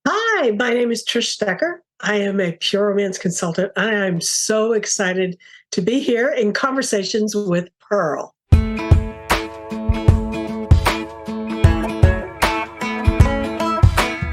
Hi, my name is Trish Stoecker. I am a pure romance consultant, and I'm so excited to be here in conversations with Pearl.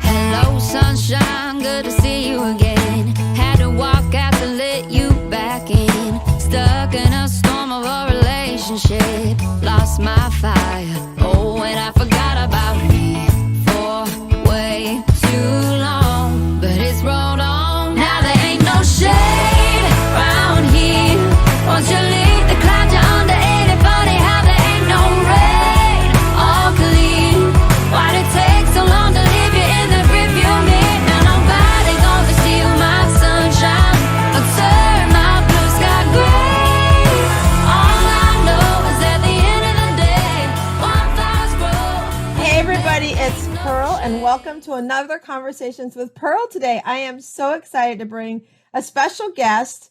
Hello, sunshine, good to see you again. Had to walk out to let you back in. Stuck in a storm of a relationship. Lost my fire. Oh, and I forgot about me for way too long. But it's rolled on. Now there ain't no shade around here. Won't you leave the clouds you're under? Ain't it funny how there ain't no rain? All clean. Why'd it take so long to leave you in the rearview mirror? Now nobody gonna steal my sunshine or turn my blue sky gray. All I know is at the end of the day, wildflowers grow. Hey everybody, it's Pearl and welcome to another Conversations with Pearl. Today I am so excited to bring a special guest.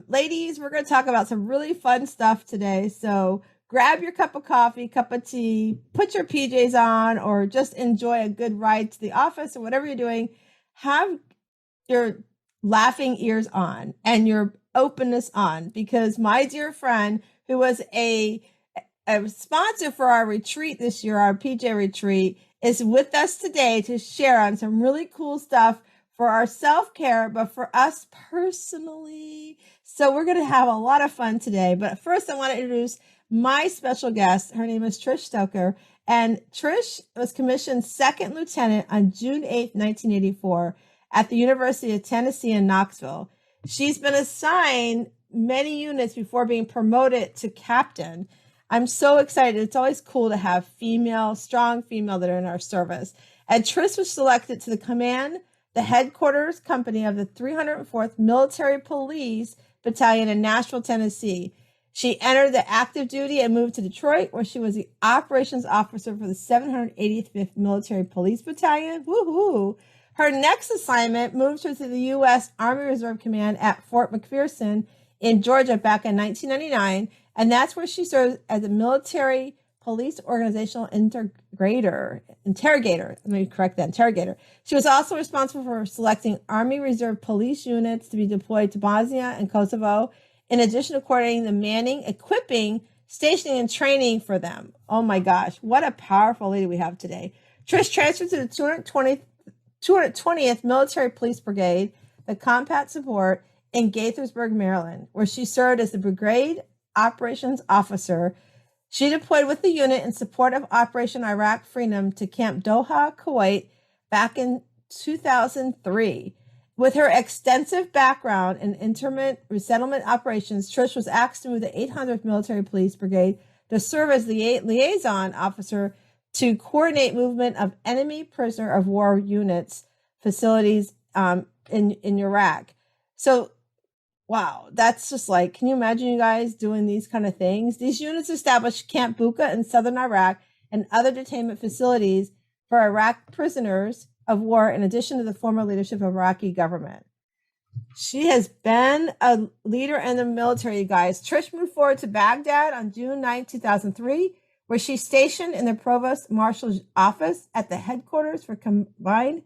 Ladies, we're going to talk about some really fun stuff today. So grab your cup of coffee, cup of tea, put your PJs on, or just enjoy a good ride to the office or whatever you're doing. Have your laughing ears on and your openness on, because my dear friend who was a sponsor for our retreat this year, our PJ retreat, is with us today to share on some really cool stuff for our self-care, but for us personally. So we're going to have a lot of fun today. But first, I want to introduce my special guest. Her name is Trish Stoecker. And Trish was commissioned second lieutenant on June 8th, 1984 at the University of Tennessee in Knoxville. She's been assigned many units before being promoted to captain. I'm so excited. It's always cool to have strong female that are in our service. And Trish was selected to the headquarters company of the 304th Military Police Battalion in Nashville, Tennessee. She entered the active duty and moved to Detroit, where she was the operations officer for the 785th Military Police Battalion. Woohoo! Her next assignment moved her to the U.S. Army Reserve Command at Fort McPherson in Georgia back in 1999, and that's where she served as a military police organizational interrogator. Let me correct that, interrogator. She was also responsible for selecting Army Reserve police units to be deployed to Bosnia and Kosovo, in addition to coordinating the manning, equipping, stationing, and training for them. Oh my gosh, what a powerful lady we have today. Trish transferred to the 220th Military Police Brigade, the Combat Support, in Gaithersburg, Maryland, where she served as the Brigade Operations Officer. She deployed with the unit in support of Operation Iraqi Freedom to Camp Doha, Kuwait, back in 2003. With her extensive background in interment resettlement operations, Trish was asked to move the 800th Military Police Brigade to serve as the liaison officer to coordinate movement of enemy prisoner of war units facilities in Iraq. So, wow, that's just like, can you imagine you guys doing these kind of things? These units established Camp Buka in southern Iraq and other detainment facilities for Iraq prisoners of war, in addition to the former leadership of Iraqi Government. She has been a leader in the military, you guys. Trish moved forward to Baghdad on June 9, 2003, where she's stationed in the Provost Marshal's office at the headquarters for Combined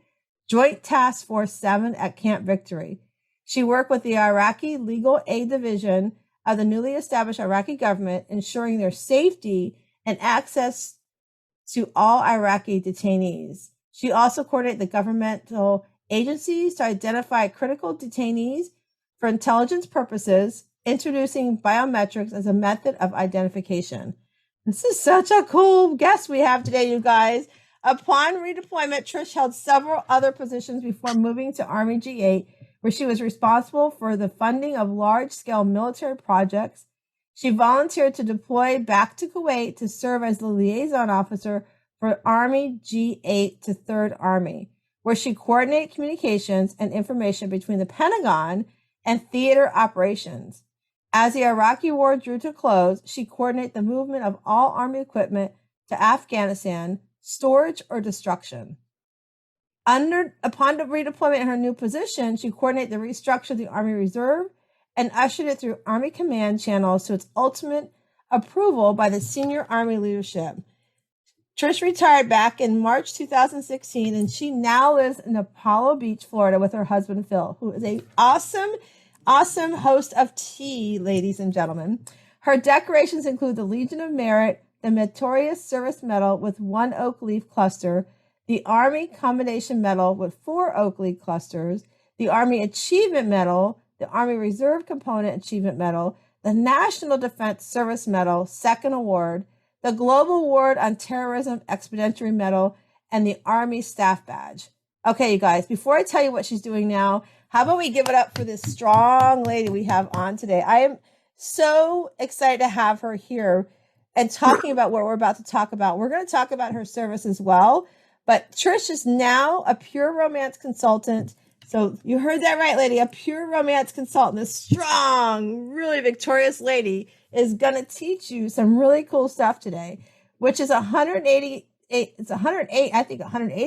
Joint Task Force 7 at Camp Victory. She worked with the Iraqi Legal Aid Division of the newly established Iraqi government, ensuring their safety and access to all Iraqi detainees. She also coordinated the governmental agencies to identify critical detainees for intelligence purposes, introducing biometrics as a method of identification. This is such a cool guest we have today, you guys. Upon redeployment, Trish held several other positions before moving to Army G8, where she was responsible for the funding of large-scale military projects. She volunteered to deploy back to Kuwait to serve as the liaison officer for Army G8 to 3rd Army, where she coordinated communications and information between the Pentagon and theater operations. As the Iraqi war drew to a close, she coordinated the movement of all Army equipment to Afghanistan, storage or destruction. Upon the redeployment in her new position, she coordinated the restructure of the Army Reserve and ushered it through Army command channels to its ultimate approval by the senior Army leadership. Trish retired back in March 2016, and she now lives in Apollo Beach, Florida, with her husband, Phil, who is a awesome host of tea, ladies and gentlemen. Her decorations include the Legion of Merit, the Meritorious Service Medal with 1 oak leaf cluster, the Army Combination Medal with 4 oak leaf clusters, the Army Achievement Medal, the Army Reserve Component Achievement Medal, the National Defense Service Medal, 2nd Award, the Global Award on Terrorism Expeditionary Medal, and the Army Staff Badge. Okay, you guys, before I tell you what she's doing now, how about we give it up for this strong lady we have on today? I am so excited to have her here and talking about what we're about to talk about. We're going to talk about her service as well, but Trish is now a pure romance consultant. So you heard that right, lady, a pure romance consultant, this strong, really victorious lady is going to teach you some really cool stuff today, which is 180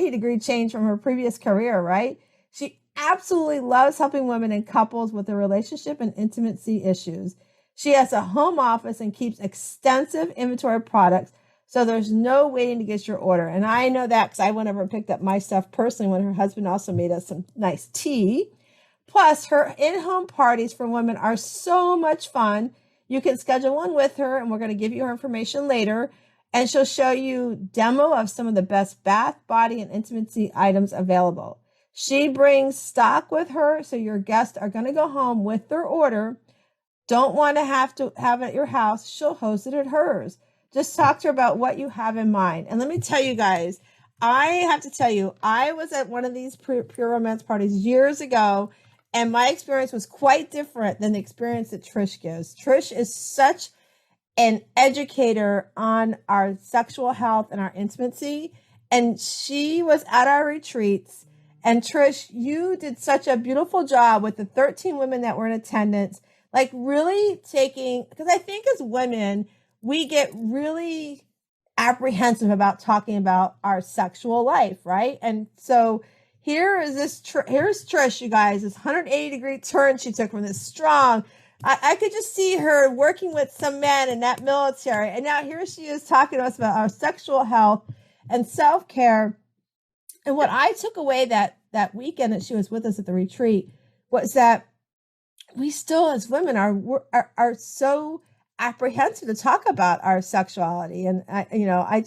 degree change from her previous career, right? She absolutely loves helping women and couples with their relationship and intimacy issues. She has a home office and keeps extensive inventory of products, so there's no waiting to get your order. And I know that because I went over and picked up my stuff personally when her husband also made us some nice tea. Plus, her in-home parties for women are so much fun. You can schedule one with her, and we're going to give you her information later. And she'll show you demo of some of the best bath, body, and intimacy items available. She brings stock with her, so your guests are going to go home with their order. Don't want to have it at your house. She'll host it at hers. Just talk to her about what you have in mind. And let me tell you guys, I have to tell you, I was at one of these pure romance parties years ago, and my experience was quite different than the experience that Trish gives. Trish is such an educator on our sexual health and our intimacy. And she was at our retreats. And Trish, you did such a beautiful job with the 13 women that were in attendance, like really taking, because I think as women, we get really apprehensive about talking about our sexual life, right? And so here's Trish, you guys, this 180 degree turn she took from this strong. I could just see her working with some men in that military. And now here she is talking to us about our sexual health and self-care. And what I took away that weekend that she was with us at the retreat was that we still, as women, are so apprehensive to talk about our sexuality. And I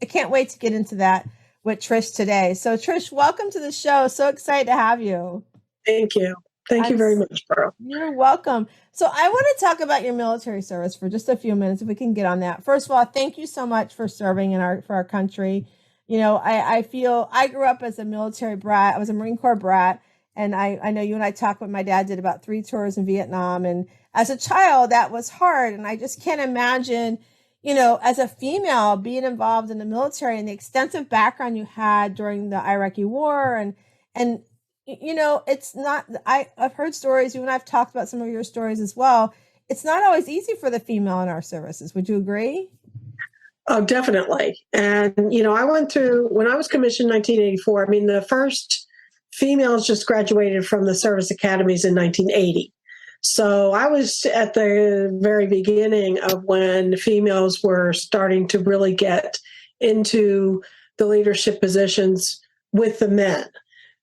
can't wait to get into that with Trish today. So Trish, welcome to the show. So excited to have you. Thank you. Thank you very much, Pearl. You're welcome. So I want to talk about your military service for just a few minutes, if we can get on that. First of all, thank you so much for serving for our country. You know, I feel I grew up as a military brat. I was a Marine Corps brat. And I know you and I talked when my dad did about 3 tours in Vietnam. And as a child, that was hard. And I just can't imagine, you know, as a female being involved in the military and the extensive background you had during the Iraqi war. And you know, it's not, I've heard stories, you and I've talked about some of your stories as well. It's not always easy for the female in our services. Would you agree? Oh, definitely. And, you know, I went through, when I was commissioned in 1984, I mean, the first females just graduated from the service academies in 1980. So I was at the very beginning of when females were starting to really get into the leadership positions with the men.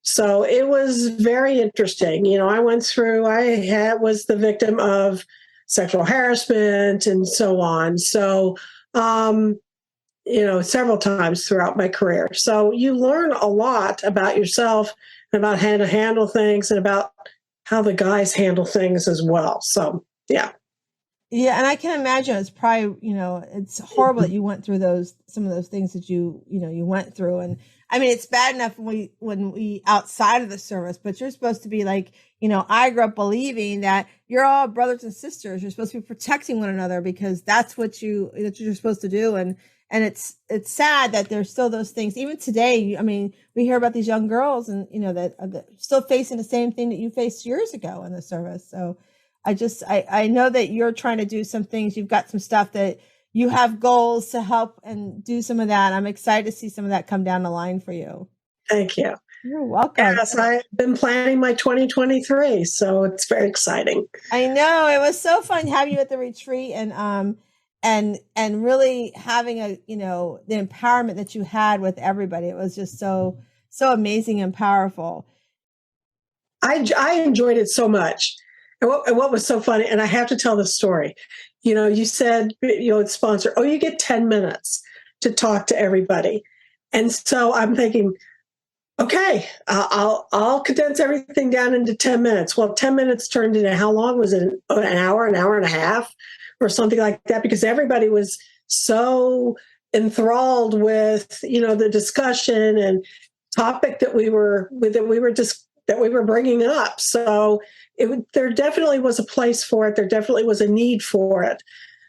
So it was very interesting. You know, I was the victim of sexual harassment and so on. So, you know, several times throughout my career. So you learn a lot about yourself and about how to handle things and about how the guys handle things as well. So, yeah. Yeah. And I can imagine it's probably, you know, it's horrible that you went through some of those things that you went through. And I mean, it's bad enough when we outside of the service, but you're supposed to be like, you know, I grew up believing that you're all brothers and sisters. You're supposed to be protecting one another because that's what you're supposed to do. And it's sad that there's still those things. Even today, I mean, we hear about these young girls and, you know, that are still facing the same thing that you faced years ago in the service. So I know that you're trying to do some things. You've got some stuff that you have goals to help and do some of that. I'm excited to see some of that come down the line for you. Thank you. You're welcome. Yes, I've been planning my 2023, so it's very exciting. I know. It was so fun having you at the retreat. And and really having a, you know, the empowerment that you had with everybody. It was just so amazing and powerful. I enjoyed it so much. And what was so funny, and I have to tell this story. You know, you said, you know, it's sponsor, oh, you get 10 minutes to talk to everybody. And so I'm thinking, okay, I'll condense everything down into 10 minutes. Well, 10 minutes turned into, how long was it? An hour and a half, or something like that, because everybody was so enthralled with, you know, the discussion and topic that we were bringing up. So there definitely was a place for it. There definitely was a need for it.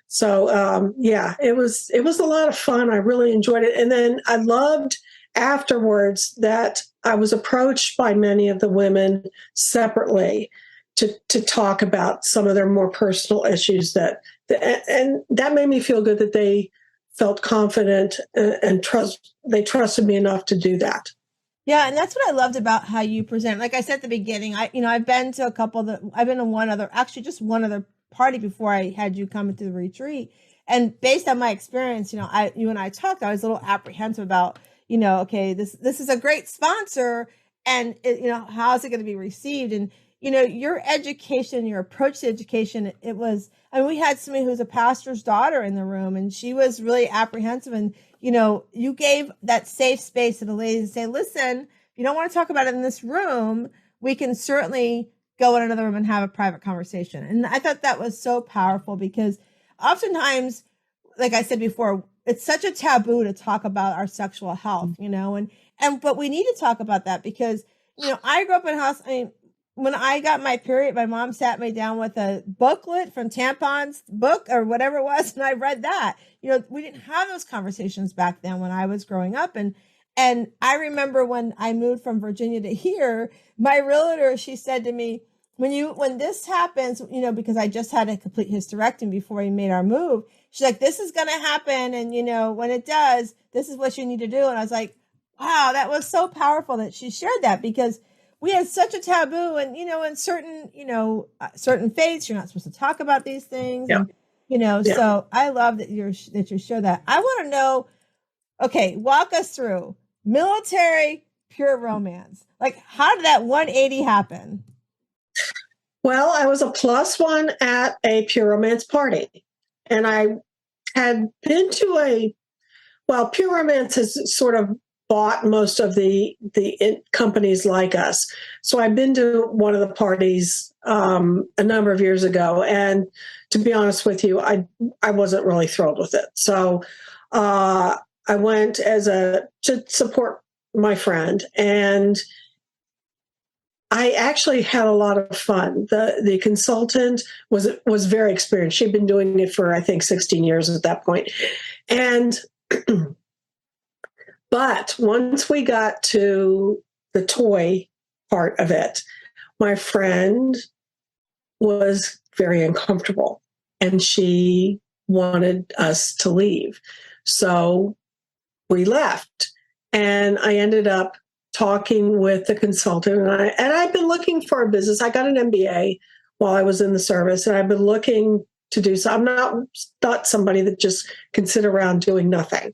So yeah, it was a lot of fun. I really enjoyed it. And then I loved afterwards that I was approached by many of the women separately to talk about some of their more personal issues and that made me feel good that they felt confident and they trusted me enough to do that. Yeah, and that's what I loved about how you present. Like I said at the beginning, I've been to I've been to just one other party before I had you come into the retreat. And based on my experience, you and I talked, I was a little apprehensive about, you know, okay, this is a great sponsor, and how is it going to be received? And, you know, your education, your approach to education, we had somebody who's a pastor's daughter in the room, and she was really apprehensive. And, you know, you gave that safe space to the ladies to say, listen, if you don't want to talk about it in this room, we can certainly go in another room and have a private conversation. And I thought that was so powerful, because oftentimes, like I said before, it's such a taboo to talk about our sexual health, you know, but we need to talk about that, because, you know, I grew up in a house. I mean, when I got my period, my mom sat me down with a booklet from Tampon's book or whatever it was, and I read that. You know, we didn't have those conversations back then when I was growing up. And I remember when I moved from Virginia to here, my realtor, she said to me, when this happens, you know, because I just had a complete hysterectomy before we made our move, she's like, this is going to happen. And, you know, when it does, this is what you need to do. And I was like, wow, that was so powerful that she shared that, because we had such a taboo. And, you know, in certain faiths, you're not supposed to talk about these things. Yeah. And, you know, yeah. So I love that you share that. I want to know, okay, walk us through military pure romance. Like, how did that 180 happen? Well, I was a +1 at a pure romance party, and I had been to Pure Romance has sort of bought most of the companies like us. So I've been to one of the parties a number of years ago, and to be honest with you, I wasn't really thrilled with it. So I went to support my friend, and I actually had a lot of fun. The consultant was very experienced. She'd been doing it for, I think, 16 years at that point. And but once we got to the toy part of it, my friend was very uncomfortable, and she wanted us to leave. So we left, and I ended up talking with the consultant, and I've been looking for a business. I got an MBA while I was in the service, and I've been looking to do so. I'm not somebody that just can sit around doing nothing,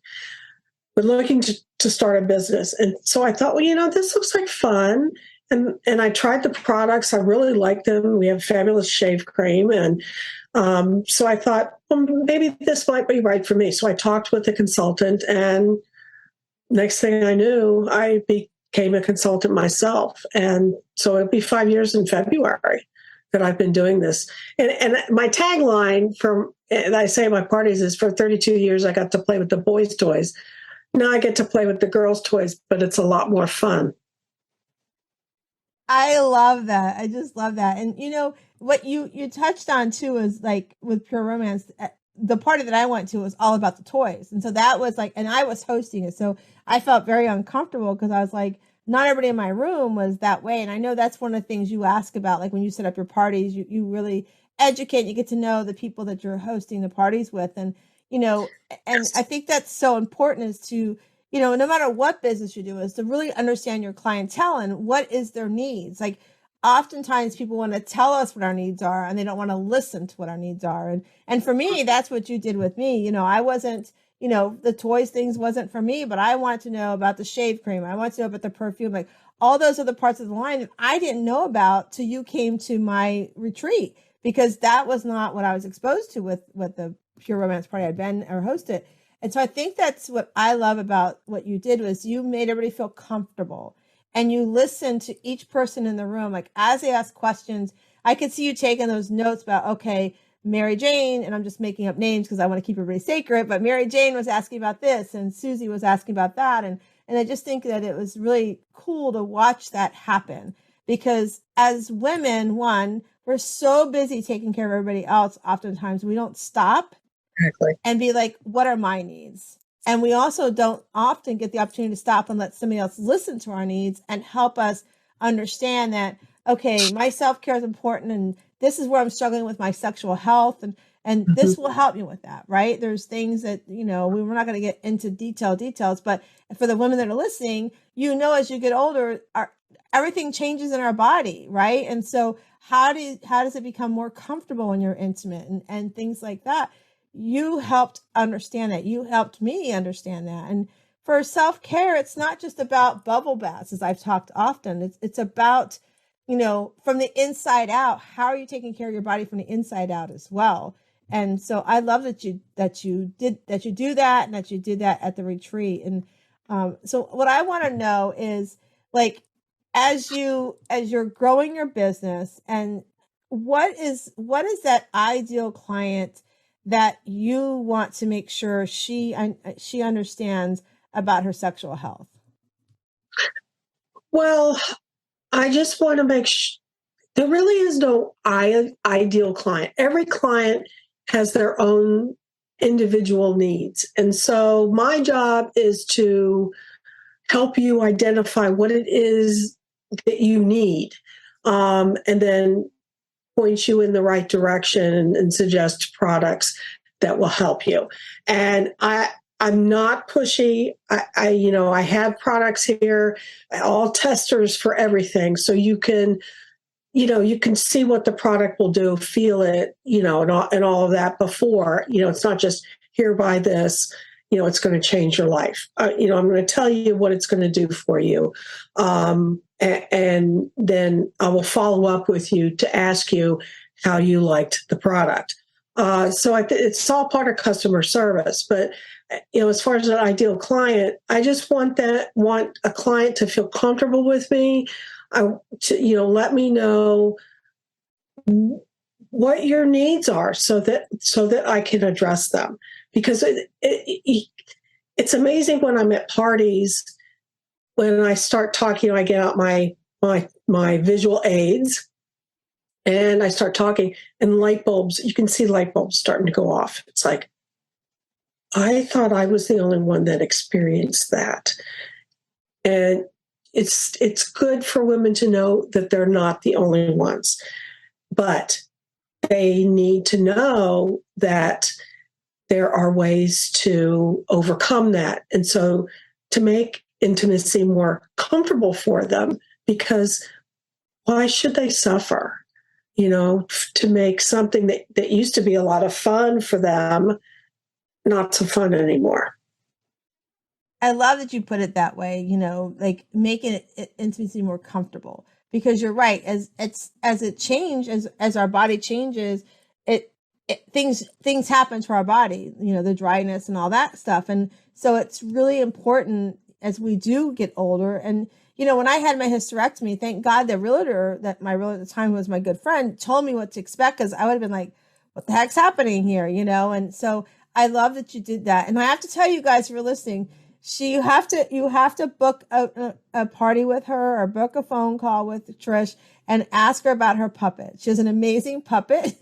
but looking to start a business. And so I thought, well, you know, this looks like fun. And I tried the products. I really liked them. We have fabulous shave cream. And so I thought, well, maybe this might be right for me. So I talked with the consultant, and next thing I knew, I became a consultant myself. And so it'll be 5 years in February that I've been doing this. And my tagline that I say at my parties is, for 32 years, I got to play with the boys' toys. Now I get to play with the girls' toys, but it's a lot more fun. I love that. I just love that. And, you know, what you touched on too is, like, with Pure Romance, the party that I went to was all about the toys. And so that was like, and I was hosting it. So I felt very uncomfortable, because I was like, not everybody in my room was that way. And I know that's one of the things you ask about, like when you set up your parties, you really educate, you get to know the people that you're hosting the parties with. And, you know, and I think that's so important, is to, you know, no matter what business you do, is to really understand your clientele and what is their needs. Like, oftentimes people want to tell us what our needs are and they don't want to listen to what our needs are. And for me, that's what you did with me. I wasn't, the toys things wasn't for me, but I wanted to know about the shave cream. I wanted to know about the perfume, like all those other parts of the line that I didn't know about till you came to my retreat, because that was not what I was exposed to with the Pure Romance party I'd been or hosted. And so I think that's what I love about what you did, was you made everybody feel comfortable. And you listen to each person in the room. Like as they ask questions, I could see you taking those notes about, okay, Mary Jane, and I'm just making up names because I want to keep everybody sacred, but Mary Jane was asking about this and Susie was asking about that. And I just think that it was really cool to watch that happen, because as women, one, we're so busy taking care of everybody else. Oftentimes we don't stop and be like, what are my needs? And we also don't often get the opportunity to stop and let somebody else listen to our needs and help us understand that, okay, my self-care is important, and this is where I'm struggling with my sexual health, and this will help me with that, right? There's things that, we're not going to get into details, but for the women that are listening, as you get older, everything changes in our body, right? And so how does it become more comfortable when you're intimate and things like that? You helped understand that. You helped me understand that. And for self-care, it's not just about bubble baths, as I've talked often. It's about, from the inside out. How are you taking care of your body from the inside out as well? And so I love that you do that, and that you did that at the retreat. And so what I want to know is, like, as you're growing your business, and what is that ideal client that you want to make sure she understands about her sexual health? Well, I just want to make sure there really is no ideal client. Every client has their own individual needs. And so my job is to help you identify what it is that you need, and then point you in the right direction and suggest products that will help you. And I'm not pushy. I have products here, all testers for everything. So you can see what the product will do, feel it, and all of that before, it's not just here, buy this, it's going to change your life. I'm going to tell you what it's going to do for you. And then I will follow up with you to ask you how you liked the product. So it's all part of customer service. But as far as an ideal client, I just want a client to feel comfortable with me. Let me know what your needs are so that I can address them. Because it's amazing when I'm at parties, when I start talking, I get out my visual aids and I start talking, and light bulbs, you can see light bulbs starting to go off. It's like, I thought I was the only one that experienced that. And it's good for women to know that they're not the only ones, but they need to know that there are ways to overcome that. And so to make intimacy more comfortable for them, because why should they suffer? To make something that used to be a lot of fun for them, not so fun anymore. I love that you put it that way, like making intimacy more comfortable, because you're right. As it changes, as our body changes, things happen to our body, the dryness and all that stuff. And so it's really important as we do get older. And, when I had my hysterectomy, thank God my realtor at the time, who was my good friend, told me what to expect, because I would have been like, what the heck's happening here? And so I love that you did that. And I have to tell you guys who are listening, you have to book a party with her, or book a phone call with Trish and ask her about her puppet. She has an amazing puppet.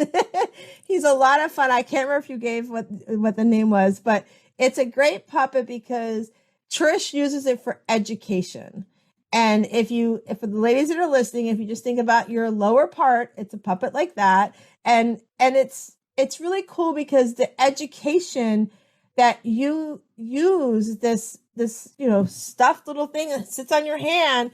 He's a lot of fun. I can't remember if you gave what the name was, but it's a great puppet because Trish uses it for education. And if for the ladies that are listening, if you just think about your lower part, it's a puppet like that. And it's really cool because the education that you use, this stuffed little thing that sits on your hand,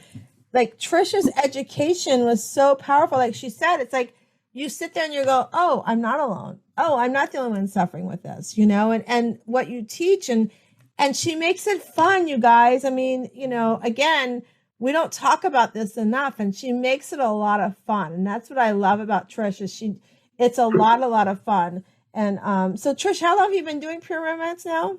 like Trisha's education was so powerful. Like she said, it's like you sit there and you go, oh, I'm not alone. Oh, I'm not the only one suffering with this, you know, and what you teach and she makes it fun, you guys. I mean, you know, again, we don't talk about this enough, and she makes it a lot of fun. And that's what I love about Trish is it's a lot of fun. And so Trish, how long have you been doing Pure Romance now?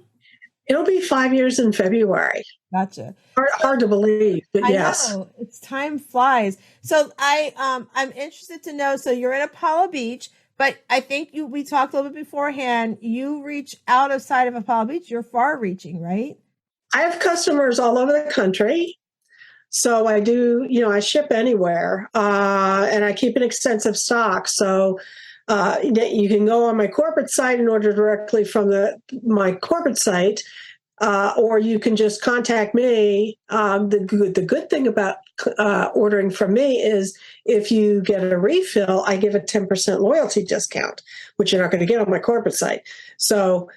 It'll be 5 years in February. Gotcha. Hard to believe, but yes. I know. It's time flies. So I'm interested to know, so you're in Apollo Beach, but I think we talked a little bit beforehand, you reach outside of Apollo Beach, you're far reaching, right? I have customers all over the country. So I do, you know, I ship anywhere, and I keep an extensive stock. So you can go on my corporate site and order directly from my corporate site, or you can just contact me. The good thing about ordering from me is if you get a refill, I give a 10% loyalty discount, which you're not going to get on my corporate site. So,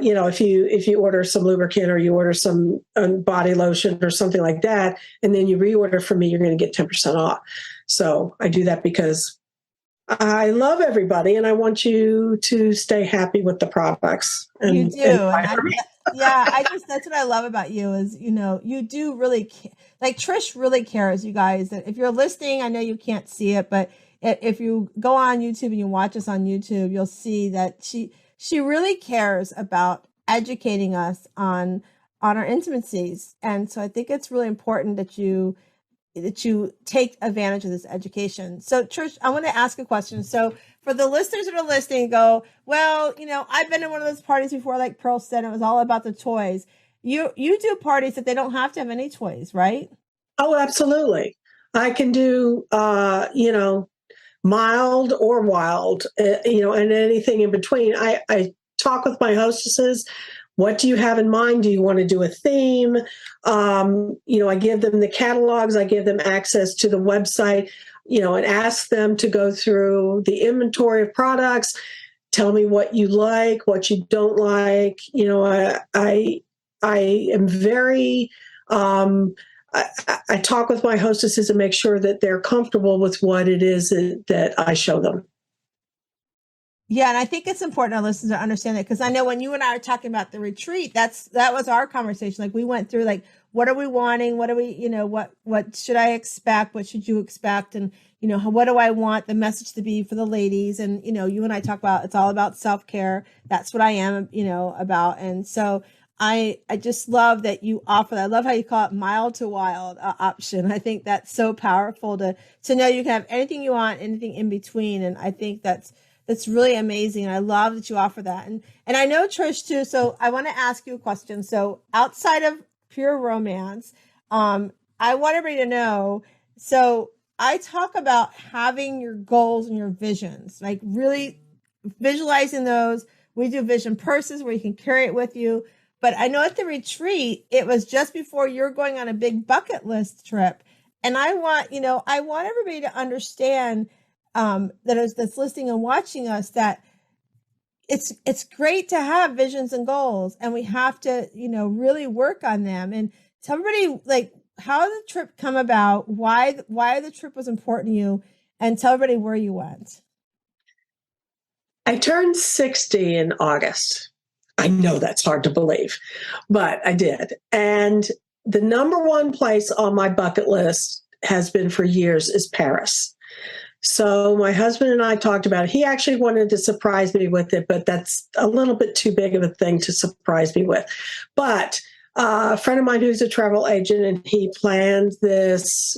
you know, if you order some lubricant or you order some body lotion or something like that, and then you reorder from me, you're going to get 10% off. So I do that because I love everybody and I want you to stay happy with the products. And, you do. That's what I love about you is, you know, you do really, like Trish really cares, you guys. That if you're listening, I know you can't see it, but if you go on YouTube and you watch us on YouTube, you'll see that she really cares about educating us on our intimacies. And so I think it's really important that you take advantage of this education. So Trish, I want to ask a question. So for the listeners that are listening, go, well, you know, I've been in one of those parties before, like Pearl said, it was all about the toys. You do parties that they don't have to have any toys, right? Oh, absolutely. I can do, you know, mild or wild, you know, and anything in between. I talk with my hostesses. What do you have in mind? Do you want to do a theme? You know, I give them the catalogs. I give them access to the website, you know, and ask them to go through the inventory of products. Tell me what you like, what you don't like. You know, I am very, I talk with my hostesses and make sure that they're comfortable with what it is that I show them. Yeah, and I think it's important our listeners to understand that, because I know when you and I are talking about the retreat, that was our conversation. Like we went through, like, what are we wanting? What do we, you know, what should I expect? What should you expect? And, you know, what do I want the message to be for the ladies? And, you know, you and I talk about, it's all about self-care. That's what I am, you know, about. And so I just love that you offer that. I love how you call it mild to wild option. I think that's so powerful to know you can have anything you want, anything in between. And I think that's really amazing. And I love that you offer that. And I know Trish too. So I want to ask you a question. So outside of Pure Romance, I want everybody to know. So I talk about having your goals and your visions, like really visualizing those. We do vision purses where you can carry it with you. But I know at the retreat, it was just before you're going on a big bucket list trip. And I want everybody to understand that's listening and watching us, that it's great to have visions and goals, and we have to, you know, really work on them. And tell everybody, like, how did the trip come about, why the trip was important to you, and tell everybody where you went. I turned 60 in August. I know that's hard to believe, but I did. And the number one place on my bucket list has been for years is Paris. So my husband and I talked about it. He actually wanted to surprise me with it, but that's a little bit too big of a thing to surprise me with. But a friend of mine who's a travel agent, and he planned this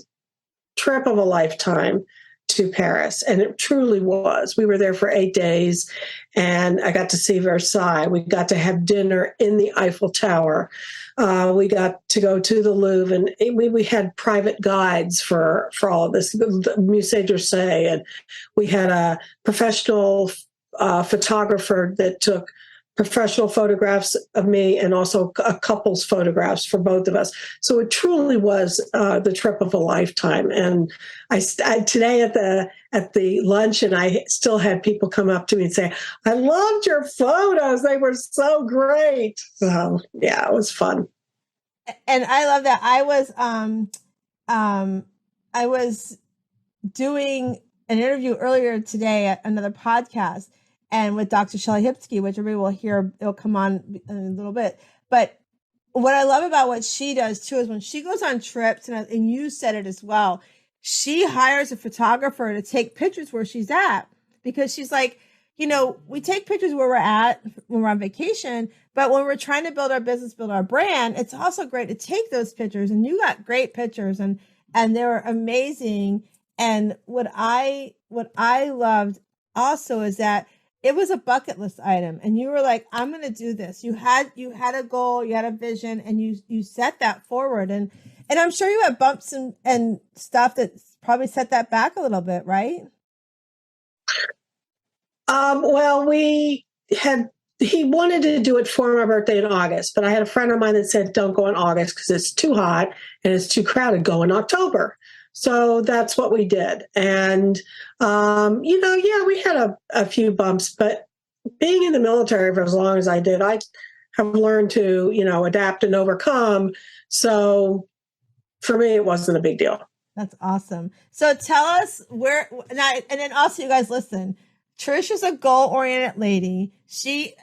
trip of a lifetime to Paris. And it truly was. We were there for 8 days, and I got to see Versailles. We got to have dinner in the Eiffel Tower. We got to go to the Louvre, and we had private guides for all of this, the Musée d'Orsay, and we had a professional photographer that took professional photographs of me and also a couple's photographs for both of us. So it truly was the trip of a lifetime. And I today at the lunch, and I still had people come up to me and say, "I loved your photos. They were so great." So yeah, it was fun. And I love that. I was I was doing an interview earlier today at another podcast and with Dr. Shelley Hipsky, which everybody will hear, it'll come on in a little bit. But what I love about what she does too is when she goes on trips, and you said it as well, she hires a photographer to take pictures where she's at, because she's like, we take pictures where we're at when we're on vacation, but when we're trying to build our business, build our brand, it's also great to take those pictures. And you got great pictures, and they were amazing. And what I loved also is that it was a bucket list item, and you were like, I'm going to do this. You had a goal, you had a vision, and you set that forward. And I'm sure you had bumps and stuff that probably set that back a little bit, right? Well, he wanted to do it for my birthday in August, but I had a friend of mine that said, don't go in August because it's too hot and it's too crowded. Go in October. So that's what we did. And, we had a few bumps, but being in the military for as long as I did, I have learned to, adapt and overcome. So for me, it wasn't a big deal. That's awesome. So tell us where, and then also you guys listen, Trish is a goal-oriented lady. She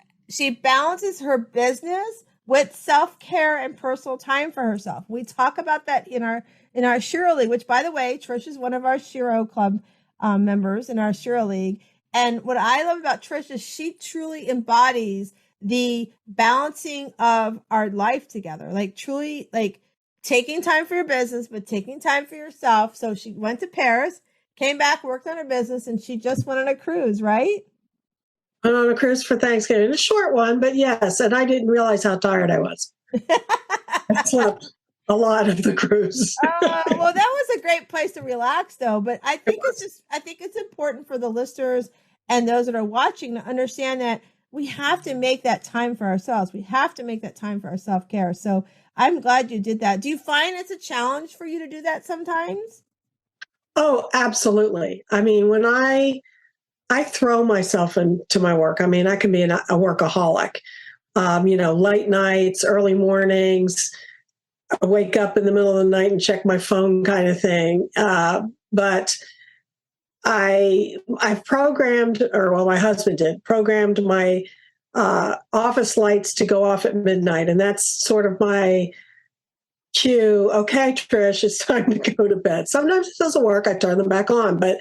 balances her business with self-care and personal time for herself. We talk about that in our Shiro League, which, by the way, Trish is one of our Shiro Club members in our Shiro League. And what I love about Trish is she truly embodies the balancing of our life together, like truly like taking time for your business, but taking time for yourself. So she went to Paris, came back, worked on her business, and she just went on a cruise, right? Went on a cruise for Thanksgiving, a short one, but yes. And I didn't realize how tired I was. I slept a lot of the cruise. Well, that was a great place to relax, though. But I think it's important for the listeners and those that are watching to understand that we have to make that time for ourselves. We have to make that time for our self-care. So I'm glad you did that. Do you find it's a challenge for you to do that sometimes? Oh, absolutely. I mean, when I throw myself into my work, I mean, I can be a workaholic, late nights, early mornings, I wake up in the middle of the night and check my phone kind of thing. But I've programmed, my husband programmed my office lights to go off at midnight. And that's sort of my cue. Okay, Trish, it's time to go to bed. Sometimes it doesn't work. I turn them back on, but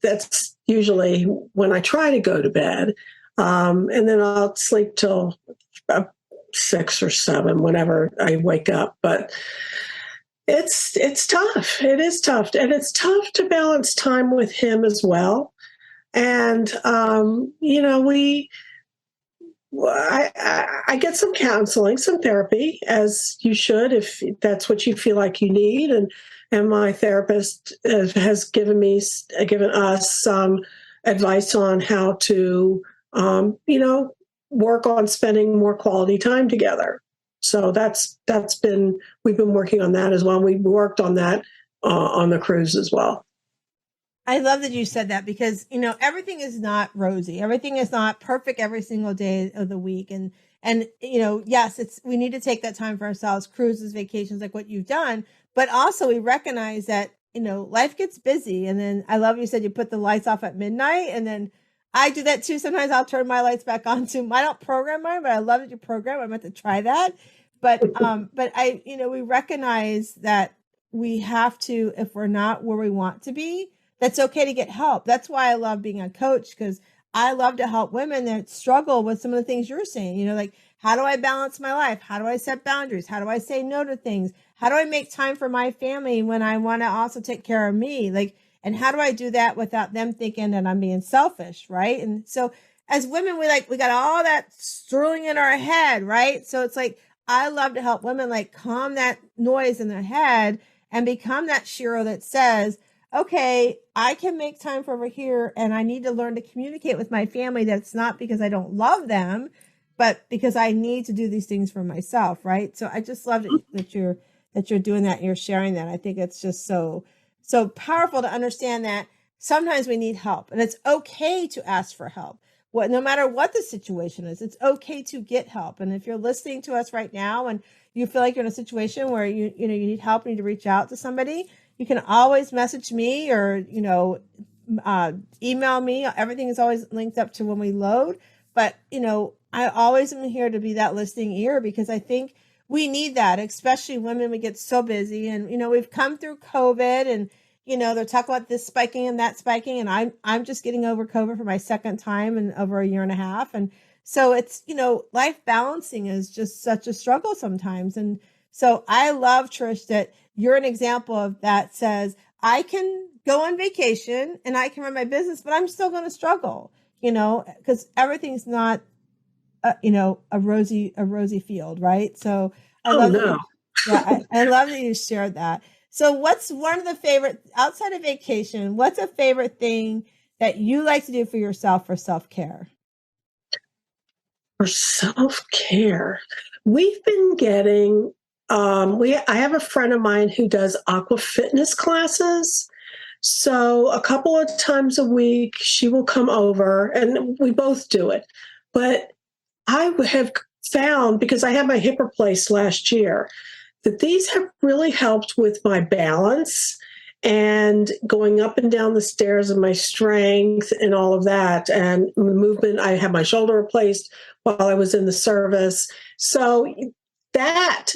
that's usually when I try to go to bed. And then I'll sleep till 6 or 7 whenever I wake up. But it's tough. It is tough. And it's tough to balance time with him as well. And, I get some counseling, some therapy, as you should, if that's what you feel like you need. And my therapist has given us some advice on how to, work on spending more quality time together. So we've been working on that as well. We worked on that on the cruise as well. I love that you said that because, everything is not rosy. Everything is not perfect every single day of the week. And yes, we need to take that time for ourselves, cruises, vacations, like what you've done. But also we recognize that, life gets busy. And then I love you said you put the lights off at midnight. And then I do that too. Sometimes I'll turn my lights back on too. I don't program mine, but I love that you program. I meant to try that. But we recognize that we have to, if we're not where we want to be, that's okay to get help. That's why I love being a coach, because I love to help women that struggle with some of the things you're saying, like, how do I balance my life? How do I set boundaries? How do I say no to things? How do I make time for my family when I want to also take care of me? And how do I do that without them thinking that I'm being selfish? Right. And so as women, we got all that swirling in our head. Right. So it's like, I love to help women calm that noise in their head and become that Shiro that says, okay, I can make time for over here, and I need to learn to communicate with my family. That's not because I don't love them, but because I need to do these things for myself, right? So I just love that you're doing that and you're sharing that. I think it's just so powerful to understand that sometimes we need help, and it's okay to ask for help. no matter what the situation is, it's okay to get help. And if you're listening to us right now and you feel like you're in a situation where you need help, you need to reach out to somebody, you can always message me or, email me. Everything is always linked up to when we load. But, I always am here to be that listening ear, because I think we need that, especially women. We get so busy, and, we've come through COVID, and, they're talking about this spiking and that spiking. And I'm just getting over COVID for my second time in over a year and a half. And so it's, life balancing is just such a struggle sometimes. And so I love, Trish, that you're an example of that. Says, I can go on vacation and I can run my business, but I'm still going to struggle, because everything's not, a rosy field. Right. So I love that you shared that. So what's one of the favorite, outside of vacation, what's a favorite thing that you like to do for yourself for self-care? For self-care, we've been getting, I have a friend of mine who does aqua fitness classes. So a couple of times a week, she will come over and we both do it. But I have found, because I had my hip replaced last year, that these have really helped with my balance and going up and down the stairs and my strength and all of that. And movement, I had my shoulder replaced while I was in the service. So that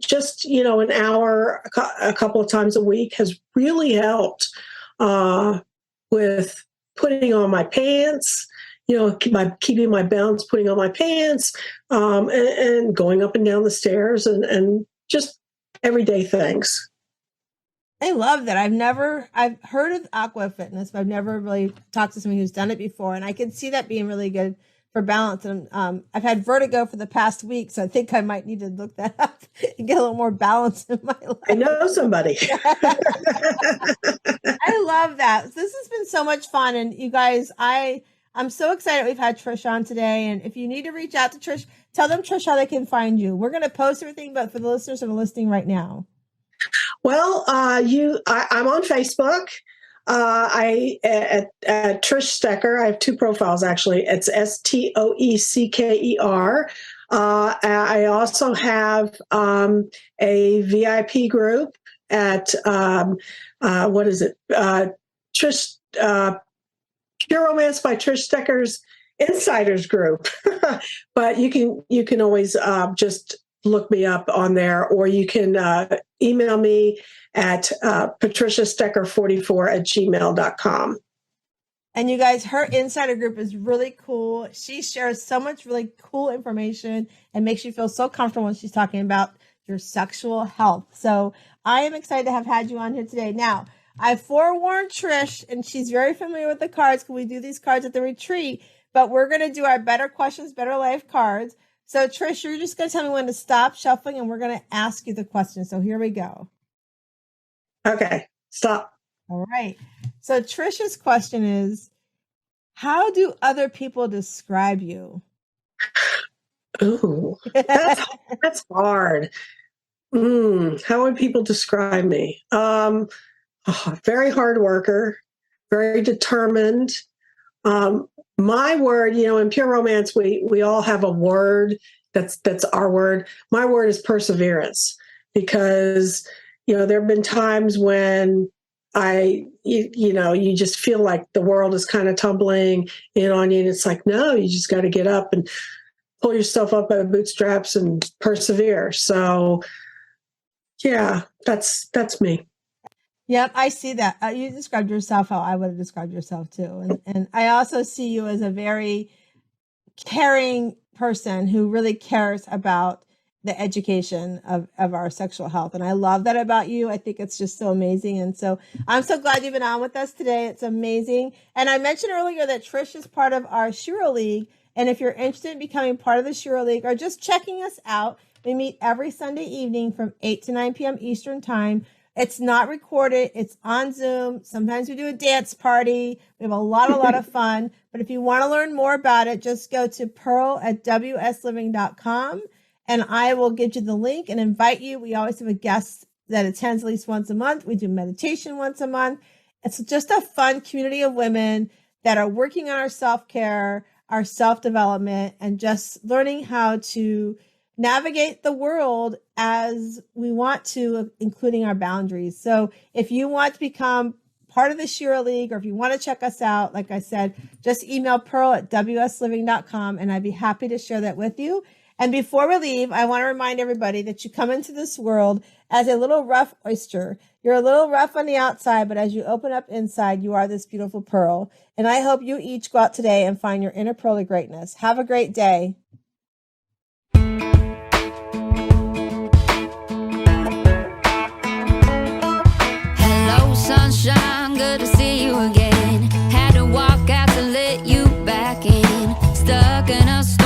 just, an hour, a couple of times a week has really helped with putting on my pants, keeping my balance, putting on my pants, and going up and down the stairs and just everyday things. I love that. I've heard of aqua fitness, but I've never really talked to somebody who's done it before. And I can see that being really good for balance. And I've had vertigo for the past week, so I think I might need to look that up and get a little more balance in my life. I know somebody. I love that. This has been so much fun. And you guys, I'm so excited we've had Trish on today. And if you need to reach out to Trish, tell them, Trish, how they can find you. We're going to post everything, but for the listeners that are listening right now. Well, I'm on Facebook. At Trish Stoecker. I have two profiles, actually. It's Stoecker. I also have a VIP group at Trish Pure Romance by Trish Stoecker's Insiders group. But you can always just look me up on there, or you can email me at patriciastoecker44@gmail.com. And you guys, her insider group is really cool. She shares so much really cool information and makes you feel so comfortable when she's talking about your sexual health. So I am excited to have had you on here today. Now, I forewarned Trish, and she's very familiar with the cards because we do these cards at the retreat, but we're going to do our Better Questions, Better Life cards. So Trish, you're just going to tell me when to stop shuffling, and we're going to ask you the question. So here we go. Okay, stop. All right. So Trish's question is, how do other people describe you? Ooh, that's hard. How would people describe me? Very hard worker, very determined. My word, in Pure Romance, we all have a word that's our word. My word is perseverance, because there have been times when you just feel like the world is kind of tumbling in on you, and it's like, no, you just got to get up and pull yourself up by the bootstraps and persevere. So, yeah, that's me. Yep, I see that. You described yourself how I would have described yourself too. And I also see you as a very caring person who really cares about the education of our sexual health. And I love that about you. I think it's just so amazing. And so I'm so glad you've been on with us today. It's amazing. And I mentioned earlier that Trish is part of our Shiro League. And if you're interested in becoming part of the Shiro League or just checking us out, we meet every Sunday evening from 8 to 9 p.m. Eastern time. It's not recorded. It's on Zoom. Sometimes we do a dance party. We have a lot of fun. But if you want to learn more about it, just go to pearl@wsliving.com and I will give you the link and invite you. We always have a guest that attends at least once a month. We do meditation once a month. It's just a fun community of women that are working on our self-care, our self-development, and just learning how to navigate the world as we want to, including our boundaries. So if you want to become part of the Shira League, or if you want to check us out, like I said, just email pearl@wsliving.com, and I'd be happy to share that with you. And before we leave, I want to remind everybody that you come into this world as a little rough oyster. You're a little rough on the outside, but as you open up inside, you are this beautiful pearl. And I hope you each go out today and find your inner pearl of greatness. Have a great day. Hello, sunshine, good to see you again. Had to walk out to let you back in. Stuck in a storm.